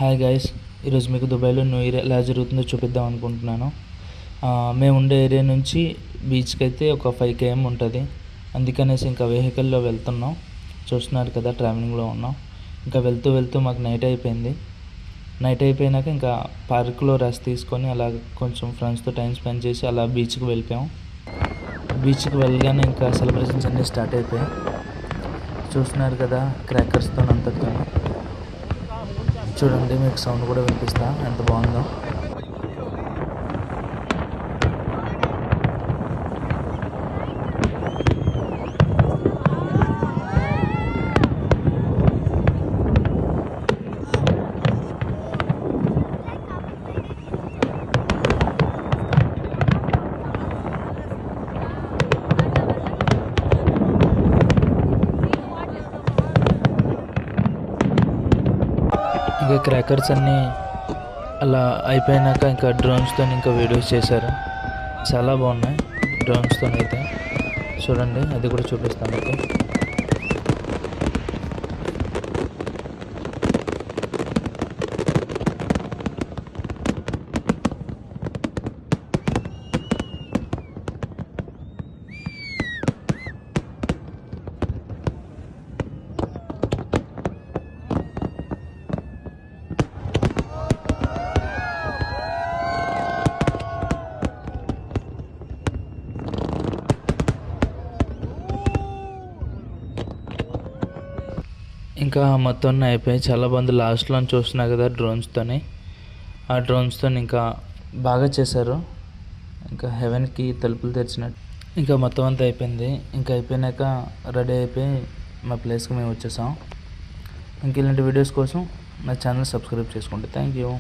Hi guys, ఈరోజు మీకు దుబాయ్లో న్యూ ఇయర్ ఎలా జరుగుతుందో చూపిద్దాం అనుకుంటున్నాను. మేము ఉండే ఏరియా నుంచి బీచ్కి అయితే ఒక 5 km ఉంటుంది. అందుకనేసి ఇంకా వెహికల్లో వెళ్తున్నాం. చూస్తున్నారు కదా, ట్రావెలింగ్లో ఉన్నాం. ఇంకా వెళ్తూ వెళ్తూ మాకు నైట్ అయిపోయింది. నైట్ అయిపోయినాక ఇంకా పార్క్లో రెస్ట్ తీసుకొని అలా కొంచెం ఫ్రెండ్స్తో టైం స్పెండ్ చేసి అలా బీచ్కి వెళ్ళిపోయాం. బీచ్కి వెళ్ళగానే ఇంకా సెలబ్రేషన్స్ అన్నీ స్టార్ట్ అయిపోయాయి. చూస్తున్నారు కదా, క్రాకర్స్తో అంతతో చూడండి, మీకు సౌండ్ కూడా వినిపిస్తా ఎంత బాగుందో. ఇంకా క్రాకర్స్ అన్నీ అలా అయిపోయినాక ఇంకా డ్రోన్స్తో ఇంకా వీడియోస్ చేశారు. చాలా బాగున్నాయి డ్రోన్స్తో అయితే. చూడండి, అది కూడా చూపిస్తాను మీకు. ఇంకా మొత్తం అయిపోయి చాలా బాగుంది. లాస్ట్లో చూస్తున్నా కదా డ్రోన్స్తోని, ఆ డ్రోన్స్తో ఇంకా బాగా చేశారు. ఇంకా హెవెన్కి తలుపులు తెరిచినట్టు. ఇంకా మొత్తం అంతా అయిపోయింది. ఇంకా అయిపోయినాక రెడీ అయిపోయి మా ప్లేస్కి మేము వచ్చేసాం. ఇంక ఇలాంటి వీడియోస్ కోసం నా ఛానల్ సబ్స్క్రైబ్ చేసుకోండి. Thank you.